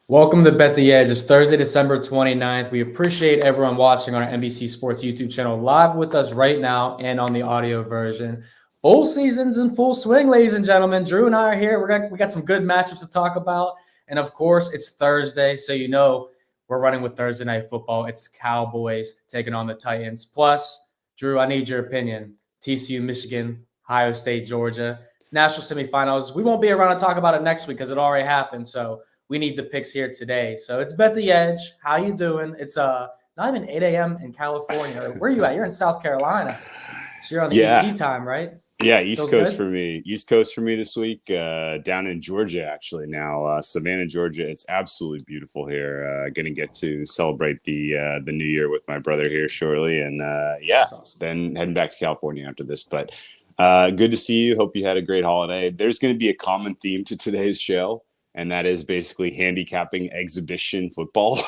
Welcome to Bet the Edge. It's Thursday, December 29th. We appreciate everyone watching on our NBC Sports YouTube channel live with us right now and on the audio version. Bowl season's in full swing, ladies and gentlemen. Drew and I are here. We got some good matchups to talk about. And of course, it's Thursday, so you know we're running with Thursday Night Football. It's Cowboys taking on the Titans. Plus, Drew, I need your opinion. TCU-Michigan, Ohio State, Georgia, national semifinals. We won't be around to talk about it next week because it already happened. So we need the picks here today. So it's Bet the Edge. How you doing? It's not even 8 a.m. in California. Where are you at? You're in South Carolina. So you're on the ET time, right? Yeah, East Feels Coast good? for me. East Coast for me this week. Down in Georgia, actually now, Savannah, Georgia. It's absolutely beautiful here. Going to get to celebrate the New Year with my brother here shortly, and That's awesome. then heading back to California after this. But good to see you. Hope you had a great holiday. There's going to be a common theme to today's show, and that is basically handicapping exhibition football.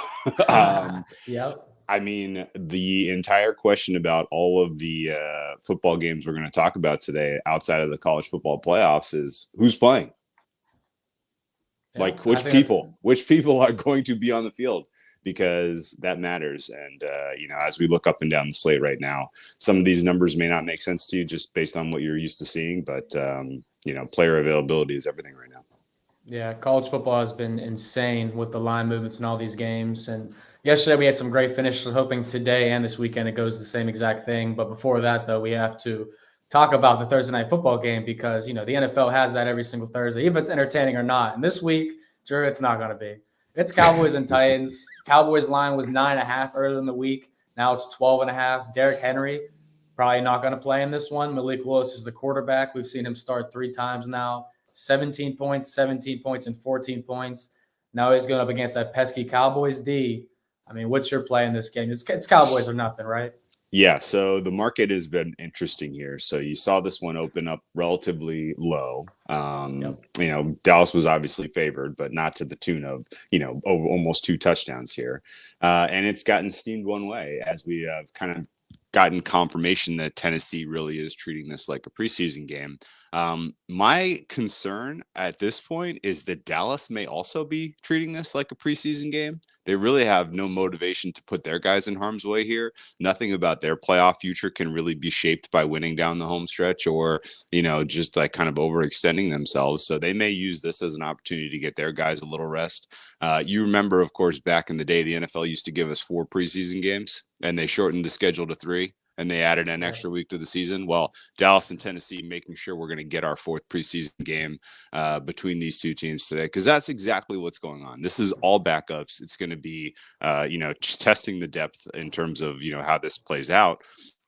Yep. I mean, the entire question about all of the football games we're going to talk about today outside of the college football playoffs is who's playing? Yeah. Like which people are going to be on the field, because that matters. And, as we look up and down the slate right now, some of these numbers may not make sense to you just based on what you're used to seeing. But, player availability is everything right now. Yeah, college football has been insane with the line movements in all these games. And yesterday we had some great finishes. Hoping today and this weekend it goes the same exact thing. But before that, though, we have to talk about the Thursday night football game because, the NFL has that every single Thursday, if it's entertaining or not. And this week, sure, it's not going to be. It's Cowboys and Titans. Cowboys line was 9.5 earlier in the week. Now it's 12.5. Derrick Henry probably not going to play in this one. Malik Willis is the quarterback. We've seen him start 3 times now. 17 points, 17 points, and 14 points. Now he's going up against that pesky Cowboys D. I mean, what's your play in this game? It's Cowboys or nothing, right? Yeah, so the market has been interesting here. So you saw this one open up relatively low. Dallas was obviously favored, but not to the tune of, almost 2 touchdowns here. And it's gotten steamed one way as we have kind of gotten confirmation that Tennessee really is treating this like a preseason game. My concern at this point is that Dallas may also be treating this like a preseason game. They really have no motivation to put their guys in harm's way here. Nothing about their playoff future can really be shaped by winning down the home stretch or, just like kind of overextending themselves. So they may use this as an opportunity to get their guys a little rest. You remember, of course, back in the day, the NFL used to give us 4 preseason games and they shortened the schedule to 3. And they added an extra week to the season. Well, Dallas and Tennessee making sure we're going to get our 4th preseason game between these 2 teams today, because that's exactly what's going on. This is all backups. It's going to be, testing the depth in terms of, how this plays out,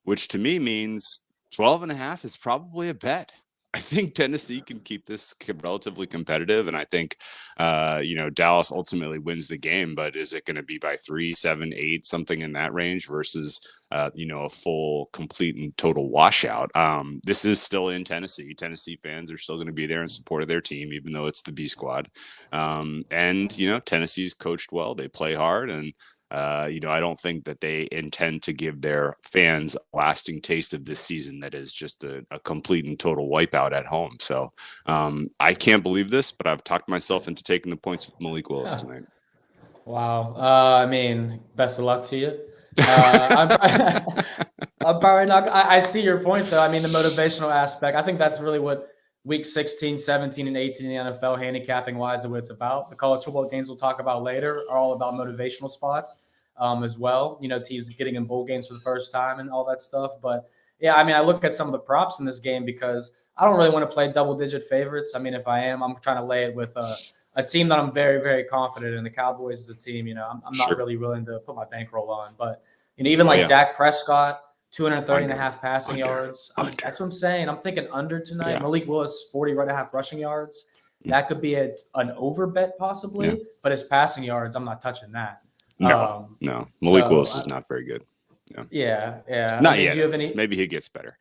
which to me means 12.5 is probably a bet. I think Tennessee can keep this relatively competitive, and I think, Dallas ultimately wins the game. But is it going to be by 3, 7, 8, something in that range versus, a full, complete, and total washout? This is still in Tennessee. Tennessee fans are still going to be there in support of their team, even though it's the B squad. Tennessee's coached well. They play hard, and I don't think that they intend to give their fans a lasting taste of this season that is just a complete and total wipeout at home. So I can't believe this, but I've talked myself into taking the points with Malik Willis tonight. Wow. Best of luck to you. I'm probably not. I see your point, though. I mean, the motivational aspect. I think that's really what week 16, 17, and 18 in the NFL, handicapping wise, is what it's about. The college football games we'll talk about later are all about motivational spots as well. Teams getting in bowl games for the first time and all that stuff. But yeah, I mean, I look at some of the props in this game because I don't really want to play double-digit favorites. I mean, if I am, I'm trying to lay it with a team that I'm very, very confident in. The Cowboys is a team, I'm not really willing to put my bankroll on. But, even Dak Prescott, 230.5 passing yards. That's what I'm saying. I'm thinking under tonight. Yeah. Malik Willis, 40.5 rushing yards. That could be an over bet possibly, but his passing yards, I'm not touching that. No. Malik Willis is not very good. Yeah. Not yet. Maybe he gets better.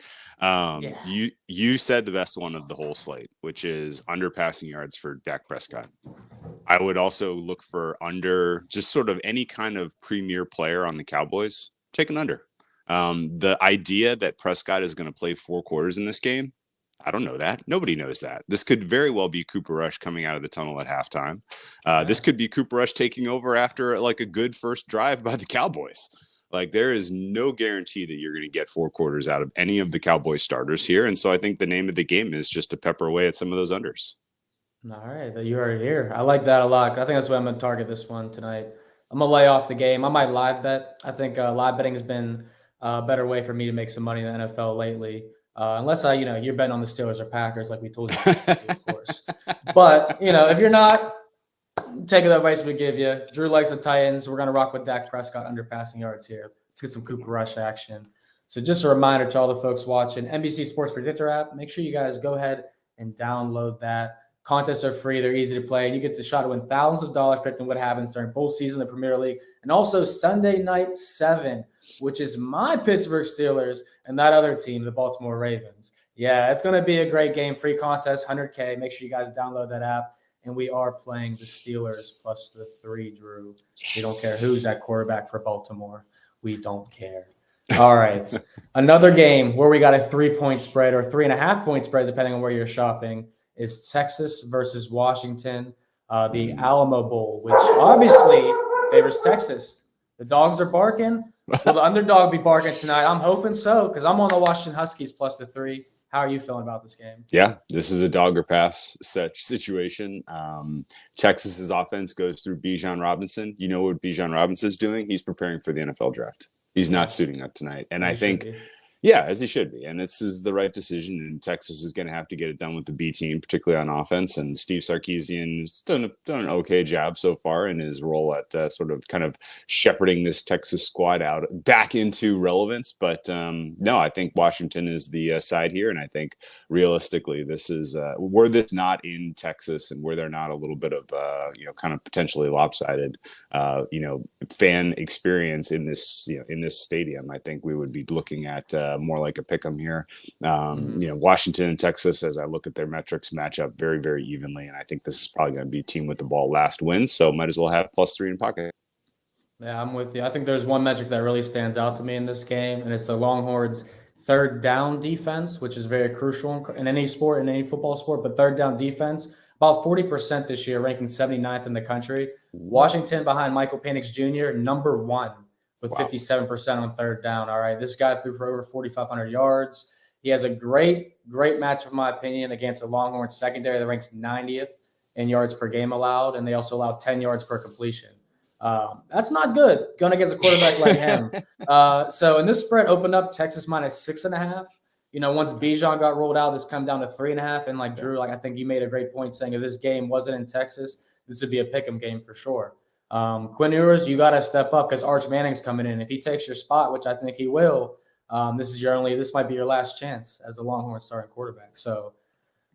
You said the best one of the whole slate, which is under passing yards for Dak Prescott. I would also look for under just sort of any kind of premier player on the Cowboys. Take an under. The idea that Prescott is going to play 4 quarters in this game I don't know that. Nobody knows that. This could very well be Cooper Rush coming out of the tunnel at halftime. This could be Cooper Rush taking over after like a good first drive by the Cowboys. Like there is no guarantee that you're going to get 4 quarters out of any of the Cowboys starters here. And so I think the name of the game is just to pepper away at some of those unders. All right, you are here. I like that a lot. I think that's why I'm going to target this one tonight. I'm going to lay off the game. I might live bet. I think live betting has been a better way for me to make some money in the NFL lately. Unless you're betting on the Steelers or Packers, like we told you, of course. But, if you're not, take the advice we give you. Drew likes the Titans. We're going to rock with Dak Prescott under passing yards here. Let's get some Cooper Rush action. So just a reminder to all the folks watching, NBC Sports Predictor app, make sure you guys go ahead and download that. Contests are free. They're easy to play. And you get the shot to win thousands of dollars predicting what happens during bowl season, the Premier League, and also Sunday Night 7, which is my Pittsburgh Steelers and that other team, the Baltimore Ravens. Yeah, it's going to be a great game. Free contest, 100K. Make sure you guys download that app. And we are playing the Steelers plus the 3, Drew. Yes. We don't care who's at quarterback for Baltimore. We don't care. All right. Another game where we got a 3-point spread or 3.5-point spread, depending on where you're shopping, is Texas versus Washington, the Alamo Bowl, which obviously favors Texas. The dogs are barking. Will the underdog be barking tonight? I'm hoping so because I'm on the Washington Huskies plus the 3. How are you feeling about this game? Yeah, this is a dog or pass such situation. Texas's offense goes through Bijan Robinson. You know what Bijan Robinson's doing? He's preparing for the NFL draft. He's not suiting up tonight. And I think – yeah, as he should be. And this is the right decision. And Texas is going to have to get it done with the B team, particularly on offense. And Steve Sarkisian has done an okay job so far in his role at sort of kind of shepherding this Texas squad out back into relevance. But no, I think Washington is the side here. And I think realistically, this is were this not in Texas and were there not a little bit of, kind of potentially lopsided, fan experience in this, in this stadium, I think we would be looking at more like a pick 'em here. Washington and Texas, as I look at their metrics, match up very, very evenly. And I think this is probably going to be team with the ball last wins. So might as well have +3 in pocket. Yeah, I'm with you. I think there's one metric that really stands out to me in this game, and it's the Longhorns' third down defense, which is very crucial in any sport, in any football sport. But third down defense, about 40% this year, ranking 79th in the country. Washington behind Michael Penix Jr., number 1. With 57% on third down. All right. This guy threw for over 4,500 yards. He has a great matchup, in my opinion, against the Longhorns secondary that ranks 90th in yards per game allowed. And they also allow 10 yards per completion. That's not good going against a quarterback like him. So in this spread opened up Texas minus 6.5. Once Bijan got rolled out, this come down to 3.5. And like Drew, I think you made a great point saying if this game wasn't in Texas, this would be a pick'em game for sure. Quinn Ewers, you got to step up because Arch Manning's coming in. If he takes your spot, which I think he will, this might be your last chance as the Longhorns starting quarterback. So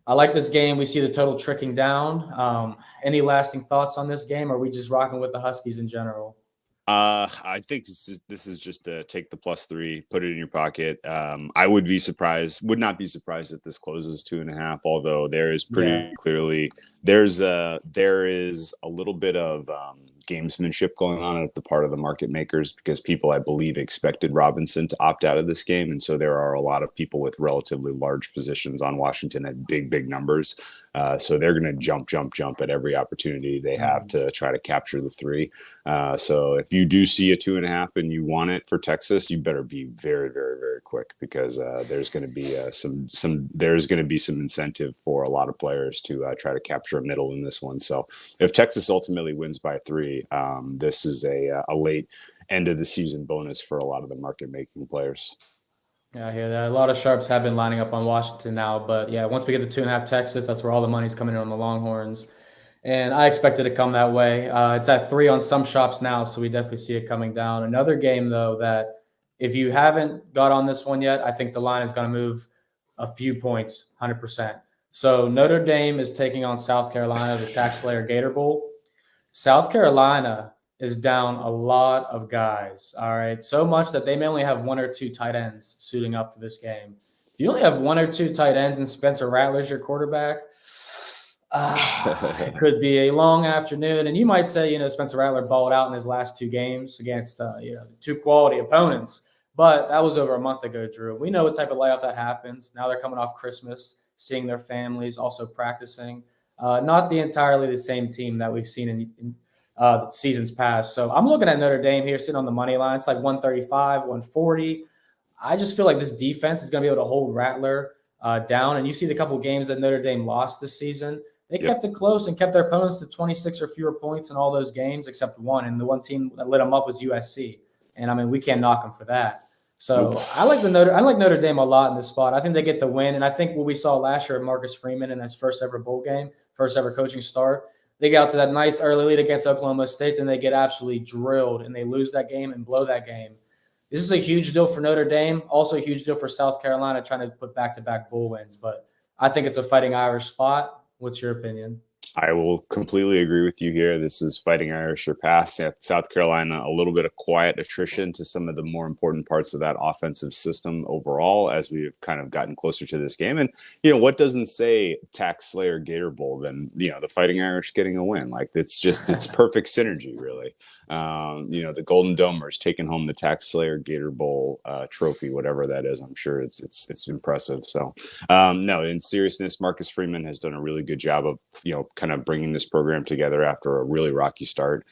I like this game. We see the total tricking down. Any lasting thoughts on this game? Or are we just rocking with the Huskies in general? I think this is just take the +3, put it in your pocket. I would not be surprised if this closes 2.5, although there is pretty clearly there is a little bit of gamesmanship going on at the part of the market makers because people, I believe, expected Robinson to opt out of this game. And so there are a lot of people with relatively large positions on Washington at big numbers. So they're going to jump at every opportunity they have to try to capture the 3. So if you do see a 2.5 and you want it for Texas, you better be very, very, very quick because there's going to be some incentive for a lot of players to try to capture a middle in this one. So if Texas ultimately wins by 3, this is a late end of the season bonus for a lot of the market making players. Yeah, I hear that. A lot of sharps have been lining up on Washington now, but yeah, once we get to 2.5 Texas, that's where all the money's coming in on the Longhorns. And I expect it to come that way. It's at 3 on some shops now, so we definitely see it coming down. Another game, though, that if you haven't got on this one yet, I think the line is going to move a few points, 100%. So Notre Dame is taking on South Carolina, the TaxSlayer Gator Bowl. South Carolina is down a lot of guys, all right? So much that they may only have 1 or 2 tight ends suiting up for this game. If you only have 1 or 2 tight ends and Spencer Rattler's your quarterback, it could be a long afternoon. And you might say, Spencer Rattler balled out in his last 2 games against, 2 quality opponents. But that was over a month ago, Drew. We know what type of layoff that happens. Now they're coming off Christmas. seeing their families, also practicing. Not the entirely the same team that we've seen in seasons past. So I'm looking at Notre Dame here sitting on the money line. It's like 135, 140. I just feel like this defense is going to be able to hold Rattler down. And you see the couple games that Notre Dame lost this season. They kept it close and kept their opponents to 26 or fewer points in all those games except one. And the one team that lit them up was USC. And, I mean, we can't knock them for that. So I like Notre Dame a lot in this spot. I think they get the win. And I think what we saw last year at Marcus Freeman in his first ever bowl game, first ever coaching start, they got to that nice early lead against Oklahoma State. Then they get absolutely drilled and they lose that game and blow that game. This is a huge deal for Notre Dame, also a huge deal for South Carolina trying to put back-to-back bowl wins. But I think it's a Fighting Irish spot. What's your opinion? I will completely agree with you here. This is Fighting Irish or pass. South Carolina, a little bit of quiet attrition to some of the more important parts of that offensive system overall as we've kind of gotten closer to this game. And, what doesn't say Tax Slayer Gator Bowl than, the Fighting Irish getting a win? Like, it's perfect synergy, really. The Golden Domers taking home the Tax Slayer Gator Bowl trophy, whatever that is. I'm sure it's impressive. So, no, in seriousness, Marcus Freeman has done a really good job of, kind of bringing this program together after a really rocky start.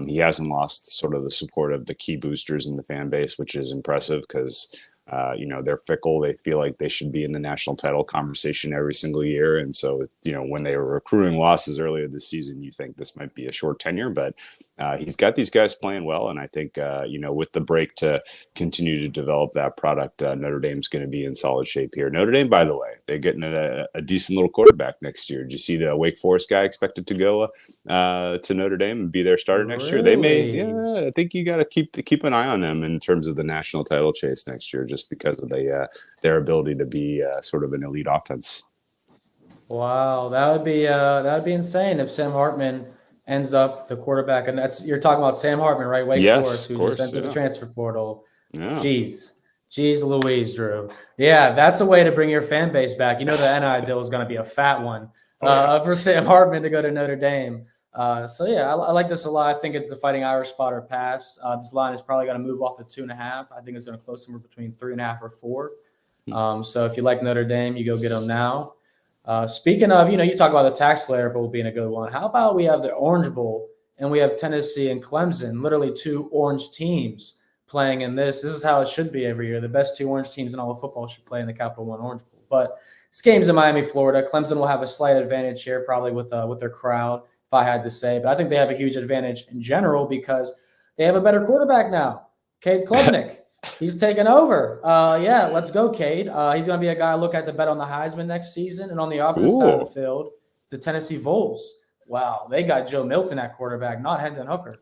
He hasn't lost sort of the support of the key boosters in the fan base, which is impressive because they're fickle. They feel like they should be in the national title conversation every single year. And so, when they were accruing losses earlier this season, you think this might be a short tenure, but he's got these guys playing well. And I think, with the break to continue to develop that product, Notre Dame's going to be in solid shape here. Notre Dame, by the way, they're getting a decent little quarterback next year. Did you see the Wake Forest guy expected to go to Notre Dame and be their starter next year? They may, I think you got to keep an eye on them in terms of the national title chase next year, just because of their ability to be sort of an elite offense. Wow, that would be insane if Sam Hartman ends up the quarterback, and you're talking about Sam Hartman, right? Wake Forest, who just entered the transfer portal. Yeah. Jeez Louise, Drew. Yeah, that's a way to bring your fan base back. The NIL deal is going to be a fat one for Sam Hartman to go to Notre Dame. I like this a lot. I think it's a Fighting Irish spot or pass. This line is probably going to move off the 2.5. I think it's going to close somewhere between 3.5 or 4. So if you like Notre Dame, you go get them now. Speaking of, you talk about the Tax Slayer Bowl being a good one. How about we have the Orange Bowl and we have Tennessee and Clemson, literally 2 orange teams playing in this. This is how it should be every year. The best 2 orange teams in all of football should play in the Capital One Orange Bowl. But this game's in Miami, Florida. Clemson will have a slight advantage here, probably with their crowd, if I had to say. But I think they have a huge advantage in general because they have a better quarterback now, Cade Klubnik. He's taken over. Let's go, Cade. He's going to be a guy I look at to bet on the Heisman next season. And on the opposite side of the field, the Tennessee Vols. Wow, they got Joe Milton at quarterback, not Hendon Hooker.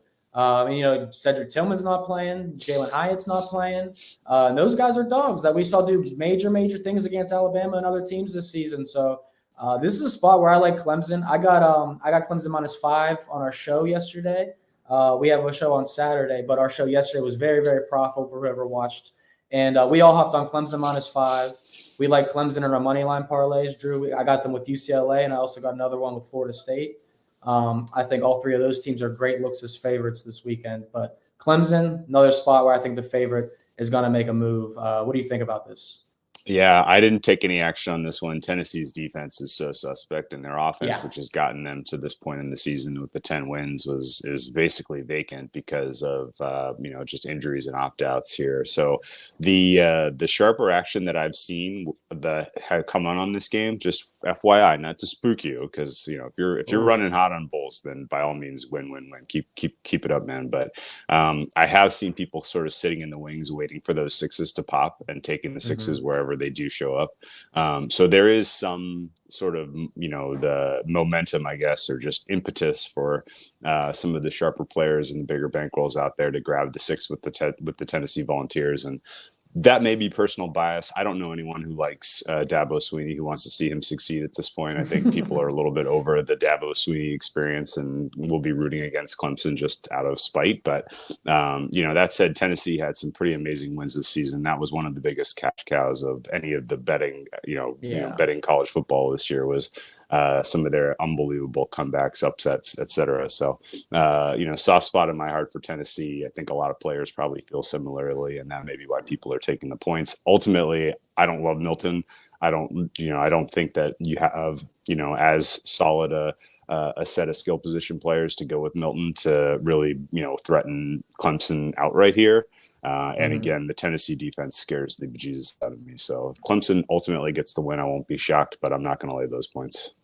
Cedric Tillman's not playing. Jalen Hyatt's not playing. And those guys are dogs that we saw do major things against Alabama and other teams this season. So this is a spot where I like Clemson. I got Clemson -5 on our show yesterday. We have a show on Saturday, but our show yesterday was very, very profitable for whoever watched. And we all hopped on Clemson -5. We like Clemson in our money line parlays. Drew, I got them with UCLA, and I also got another one with Florida State. I think all 3 of those teams are great looks as favorites this weekend. But Clemson, another spot where I think the favorite is going to make a move. What do you think about this? Yeah, I didn't take any action on this one. Tennessee's defense is so suspect, and their offense, which has gotten them to this point in the season with the 10 wins, is basically vacant because of just injuries and opt-outs here. So the sharper action that I've seen that had come on this game, just FYI, not to spook you, because if you're running hot on Bulls, then by all means win. Keep it up, man. But I have seen people sort of sitting in the wings waiting for those 6s to pop and taking the 6s wherever they do show up. So there is some sort of, the momentum, I guess, or just impetus for some of the sharper players and the bigger bankrolls out there to grab the 6 with the Tennessee Volunteers. And that may be personal bias. I don't know anyone who likes Dabo Swinney who wants to see him succeed at this point. I think people are a little bit over the Dabo Swinney experience and will be rooting against Clemson just out of spite. But, that said, Tennessee had some pretty amazing wins this season. That was one of the biggest cash cows of any of the betting, betting college football this year was some of their unbelievable comebacks, upsets, etc. So, soft spot in my heart for Tennessee. I think a lot of players probably feel similarly, and that may be why people are taking the points. Ultimately, I don't love Milton. I don't think that you have, as solid a set of skill position players to go with Milton to really, threaten Clemson outright here. And again, the Tennessee defense scares the bejesus out of me. So if Clemson ultimately gets the win, I won't be shocked, but I'm not going to lay those points.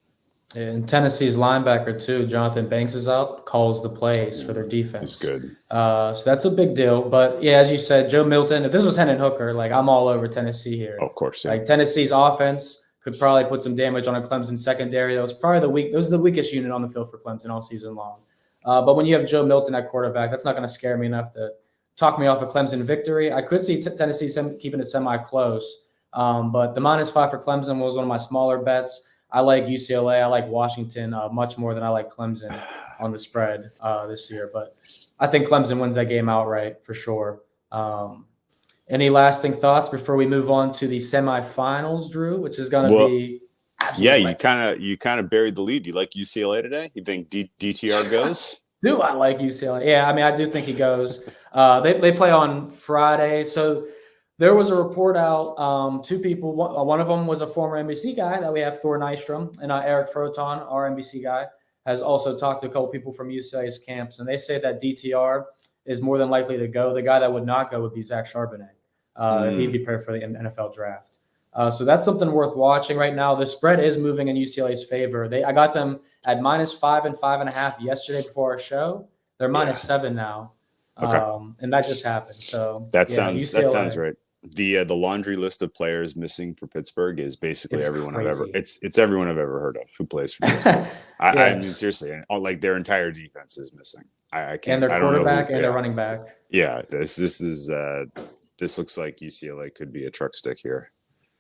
And Tennessee's linebacker, too, Jonathan Banks is out, calls the plays for their defense. He's good. So that's a big deal. But, yeah, as you said, Joe Milton, if this was Hendon Hooker, like, I'm all over Tennessee here. Oh, of course, yeah. Like, Tennessee's offense could probably put some damage on a Clemson secondary. That was probably the weakest unit on the field for Clemson all season long. But when you have Joe Milton at quarterback, that's not going to scare me enough to talk me off a Clemson victory. I could see Tennessee keeping it semi-close. But the -5 for Clemson was one of my smaller bets. I like UCLA. I like Washington much more than I like Clemson on the spread this year. But I think Clemson wins that game outright for sure. Any lasting thoughts before we move on to the semifinals, Drew, which is going to be absolutely you kind of buried the lead. You like UCLA today? You think DTR goes? Do I like UCLA? Yeah, I mean, I do think he goes. They play on Friday, so there was a report out, two people. One of them was a former NBC guy that we have, Thor Nystrom, and Eric Froton, our NBC guy, has also talked to a couple people from UCLA's camps, and they say that DTR is more than likely to go. The guy that would not go would be Zach Charbonnet. He'd be prepared for the NFL draft. So that's something worth watching right now. The spread is moving in UCLA's favor. I got them at -5 and 5.5 yesterday before our show. They're -7 now. Okay. And that just happened. So that sounds right. The laundry list of players missing for Pittsburgh is basically everyone crazy. It's everyone I've ever heard of who plays for Pittsburgh. I mean, seriously, like their entire defense is missing. I can't. And their quarterback and their running back. Yeah, this looks like UCLA could be a truck stick here.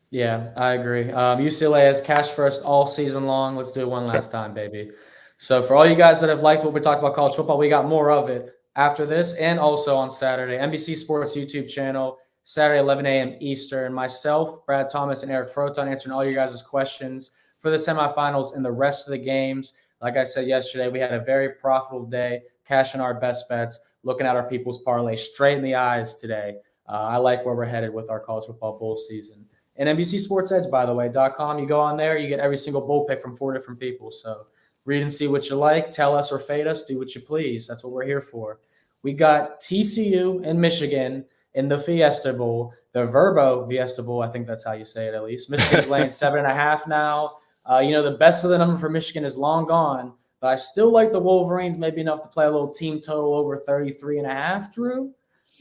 Yeah, I agree. UCLA has cash first all season long. Let's do it one last time, baby. So for all you guys that have liked what we talked about college football, we got more of it after this and also on Saturday. NBC Sports YouTube channel, Saturday, 11 a.m. Eastern. Myself, Brad Thomas, and Eric Froton answering all you guys' questions for the semifinals and the rest of the games. Like I said yesterday, we had a very profitable day, cashing our best bets, looking at our people's parlay straight in the eyes today. I like where we're headed with our college football bowl season. And NBC Sports EDGE, by the way, .com. You go on there, you get every single bowl pick from 4 different people. So read and see what you like. Tell us or fade us. Do what you please. That's what we're here for. We got TCU and Michigan in the Fiesta Bowl, the Verbo Fiesta Bowl. I think that's how you say it, at least. Michigan's laying 7.5 now. The best of the number for Michigan is long gone, but I still like the Wolverines maybe enough to play a little team total over 33.5, Drew.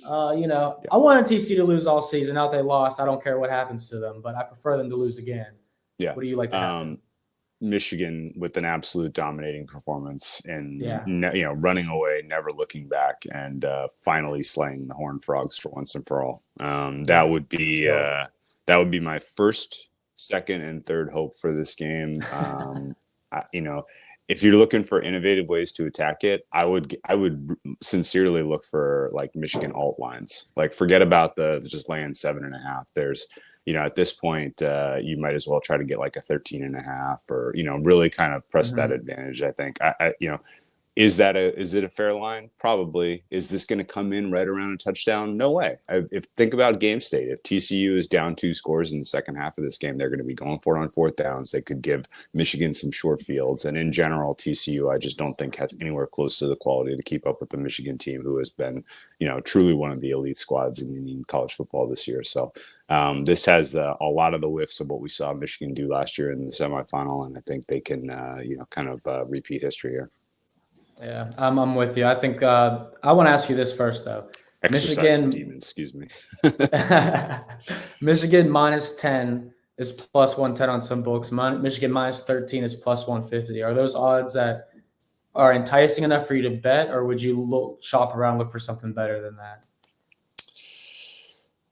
I wanted TCU to lose all season. Out they lost. I don't care what happens to them, but I prefer them to lose again. Yeah. What do you like to happen? Michigan with an absolute dominating performance and running away, never looking back, and finally slaying the Horned Frogs for once and for all. That would be my first, second, and third hope for this game. If you're looking for innovative ways to attack it, I would sincerely look for like Michigan alt lines. Like forget about the just laying 7.5. There's at this point, you might as well try to get like a 13.5 or, really kind of press that advantage. I think, is it a fair line? Probably. Is this going to come in right around a touchdown? No way. Think about game state. If TCU is down 2 scores in the second half of this game, they're going to be going for it on 4th downs. They could give Michigan some short fields. And in general, TCU, I just don't think has anywhere close to the quality to keep up with the Michigan team, who has been, truly one of the elite squads in college football this year. So this has a lot of the whiffs of what we saw Michigan do last year in the semifinal. And I think they can, repeat history here. Yeah, I'm with you. I think I want to ask you this first, though. Michigan demons, excuse me. Michigan -10 is +110 on some books. Michigan -13 is +150. Are those odds that are enticing enough for you to bet, or would you shop around, look for something better than that?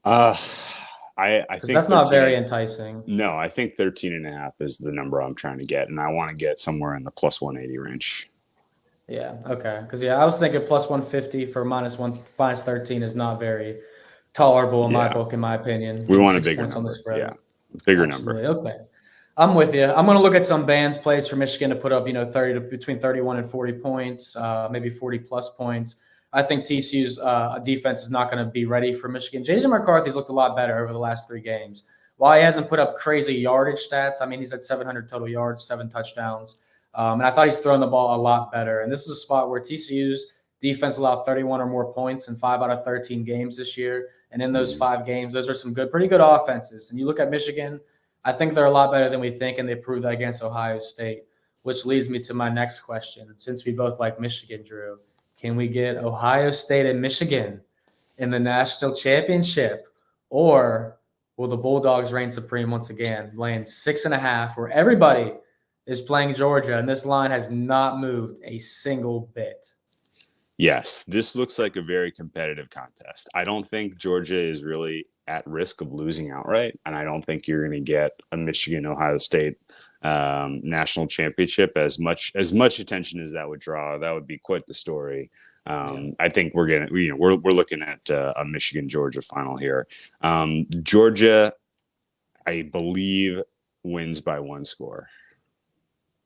I think that's not very enticing. No, I think 13.5 is the number I'm trying to get, and I want to get somewhere in the +180 range. Yeah. Okay. Because I was thinking +150 for -13 is not very tolerable in my book, in my opinion. We want a bigger number. On the spread. Yeah, bigger number. Okay. I'm with you. I'm going to look at some bands plays for Michigan to put up, between 31 and 40 points, maybe 40 plus points. I think TCU's defense is not going to be ready for Michigan. J.J. McCarthy's looked a lot better over the last 3 games. while he hasn't put up crazy yardage stats, I mean, he's at 700 total yards, 7 touchdowns. And I thought he's throwing the ball a lot better. And this is a spot where TCU's defense allowed 31 or more points in 5 out of 13 games this year. And in those 5 games, those are some pretty good offenses. And you look at Michigan, I think they're a lot better than we think, and they proved that against Ohio State, which leads me to my next question. Since we both like Michigan, Drew, can we get Ohio State and Michigan in the national championship? Or will the Bulldogs reign supreme once again, laying 6.5, where everybody is playing Georgia, and this line has not moved a single bit? Yes, this looks like a very competitive contest. I don't think Georgia is really at risk of losing outright, and I don't think you're going to get a Michigan-Ohio State national championship. As much attention as that would draw, that would be quite the story. I think we're looking at a Michigan-Georgia final here. Georgia, I believe, wins by 1 score.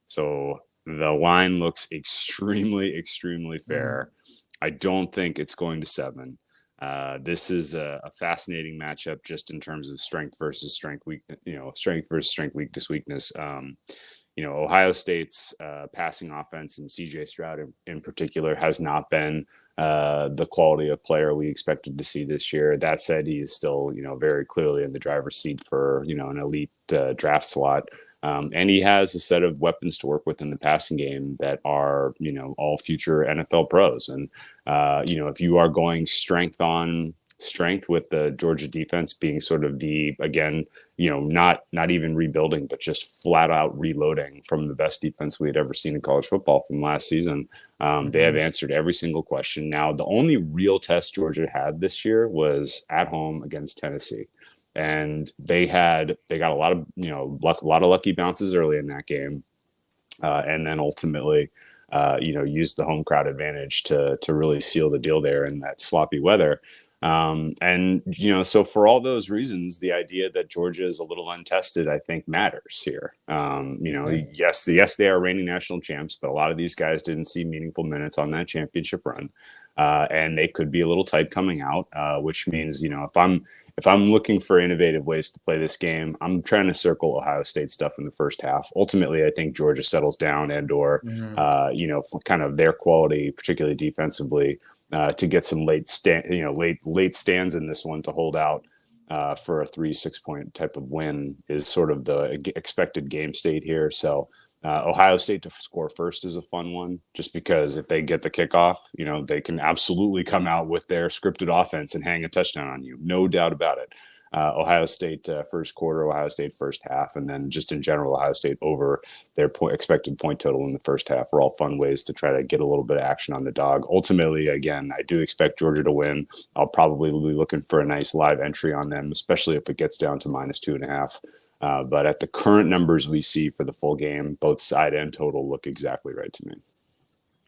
So the line looks extremely, extremely fair. I don't think it's going to 7. This is a fascinating matchup just in terms of strength versus strength, weakness, weakness. Ohio State's passing offense and CJ Stroud in particular has not been the quality of player we expected to see this year. That said, he is still, very clearly in the driver's seat for, an elite draft slot. And he has a set of weapons to work with in the passing game that are, all future NFL pros. And, if you are going strength on strength with the Georgia defense being sort of not even rebuilding, but just flat out reloading from the best defense we had ever seen in college football from last season. They have answered every single question. Now, the only real test Georgia had this year was at home against Tennessee. And they got a lot of lucky bounces early in that game, and then ultimately, used the home crowd advantage to really seal the deal there in that sloppy weather. So for all those reasons, the idea that Georgia is a little untested, I think, matters here. Yes, they are reigning national champs, but a lot of these guys didn't see meaningful minutes on that championship run, and they could be a little tight coming out, which means if I'm looking for innovative ways to play this game, I'm trying to circle Ohio State stuff in the first half. Ultimately, I think Georgia settles down kind of their quality, particularly defensively, to get some late stands in this one to hold out for a 3-6 point type of win is sort of the expected game state here. So Ohio State to score first is a fun one, just because if they get the kickoff, they can absolutely come out with their scripted offense and hang a touchdown on you. No doubt about it. Ohio State first quarter, Ohio State first half, and then just in general, Ohio State over their expected point total in the first half are all fun ways to try to get a little bit of action on the dog. Ultimately, again, I do expect Georgia to win. I'll probably be looking for a nice live entry on them, especially if it gets down to -2.5. But at the current numbers we see for the full game, both side and total look exactly right to me.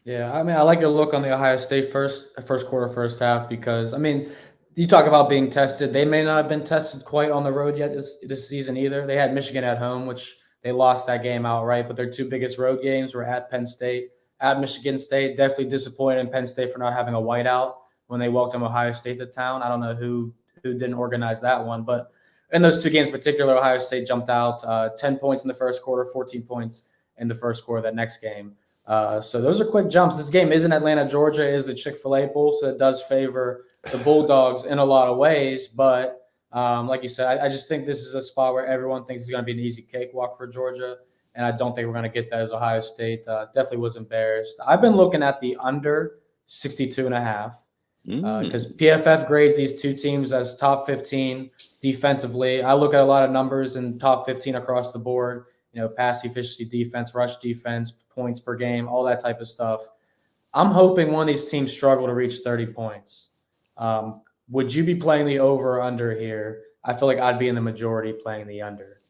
Yeah, I mean, I like your look on the Ohio State first quarter, first half, because, I mean, you talk about being tested. They may not have been tested quite on the road yet this season either. They had Michigan at home, which they lost that game outright, but their 2 biggest road games were at Penn State, at Michigan State. Definitely disappointed in Penn State for not having a whiteout when they welcomed Ohio State to town. I don't know who didn't organize that one, but in those 2 games in particular, Ohio State jumped out 10 points in the first quarter, 14 points in the first quarter of that next game. So those are quick jumps. This game is in Atlanta, Georgia. It is the Chick-fil-A Bowl, so it does favor the Bulldogs in a lot of ways. But like you said, I just think this is a spot where everyone thinks it's going to be an easy cakewalk for Georgia, and I don't think we're going to get that as Ohio State. Definitely was embarrassed. I've been looking at the under 62.5 because PFF grades these 2 teams as top 15 defensively. I look at a lot of numbers in top 15 across the board. Pass efficiency, defense, rush defense, points per game, all that type of stuff. I'm hoping one of these teams struggle to reach 30 points. Would you be playing the over or under here? I feel like I'd be in the majority playing the under.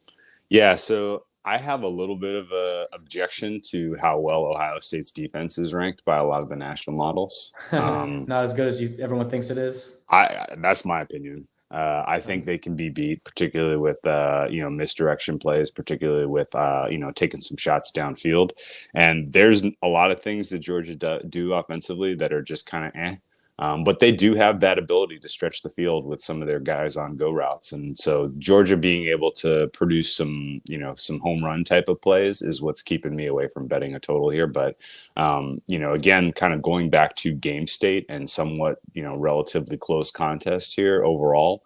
Yeah, so I have a little bit of a objection to how well Ohio State's defense is ranked by a lot of the national models. Not as good as everyone thinks it is. That's my opinion. I think they can be beat, particularly with misdirection plays, particularly with taking some shots downfield. And there's a lot of things that Georgia do offensively that are just kind of But they do have that ability to stretch the field with some of their guys on go routes. And so Georgia being able to produce some home run type of plays is what's keeping me away from betting a total here. But, again, kind of going back to game state and somewhat, relatively close contest here overall,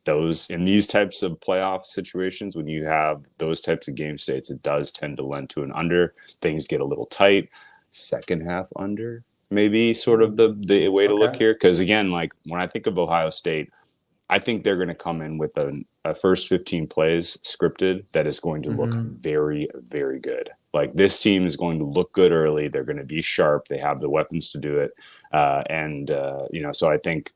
in these types of playoff situations, when you have those types of game states, it does tend to lend to an under. Things get a little tight. Second half under, maybe sort of the way to look here. Because again, like when I think of Ohio State, I think they're going to come in with a first 15 plays scripted that is going to look very, very good. Like this team is going to look good early. They're going to be sharp. They have the weapons to do it. So I think,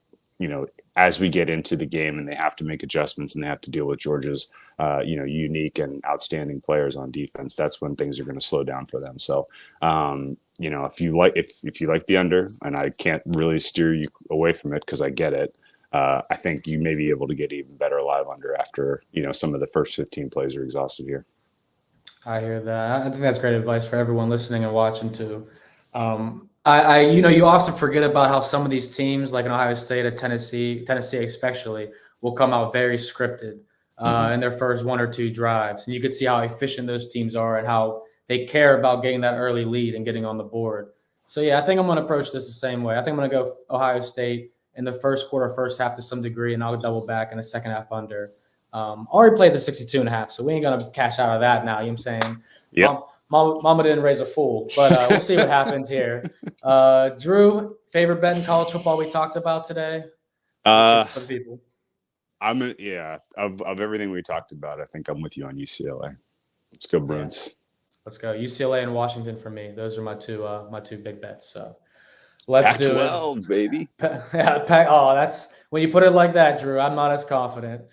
as we get into the game and they have to make adjustments and they have to deal with Georgia's, unique and outstanding players on defense, that's when things are going to slow down for them. So, if you like the under, and I can't really steer you away from it because I get it, I think you may be able to get even better live under after, some of the first 15 plays are exhausted here. I hear that. I think that's great advice for everyone listening and watching too. You often forget about how some of these teams, like in Ohio State, at Tennessee especially, will come out very scripted in their first one or two drives. And you can see how efficient those teams are and how they care about getting that early lead and getting on the board. So, yeah, I think I'm going to approach this the same way. I think I'm going to go Ohio State in the first quarter, first half to some degree, and I'll double back in the second half under. Already played the 62.5, so we ain't going to cash out of that now. You know what I'm saying? Yeah. Mama didn't raise a fool, but we'll see what happens here. Drew, favorite bet in college football we talked about today? For the people. Of everything we talked about, I think I'm with you on UCLA. Let's go Bruins. Yeah. Let's go UCLA and Washington for me. Those are my two big bets. So let's Pac-12, do it. Baby. That's when you put it like that, Drew. I'm not as confident,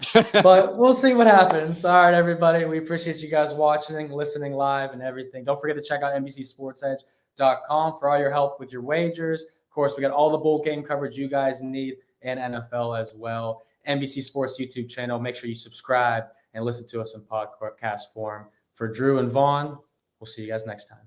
but we'll see what happens. All right, everybody. We appreciate you guys watching, listening live, and everything. Don't forget to check out NBCSportsEdge.com for all your help with your wagers. Of course, we got all the bowl game coverage you guys need and NFL as well. NBC Sports YouTube channel. Make sure you subscribe and listen to us in podcast form. For Drew and Vaughn, we'll see you guys next time.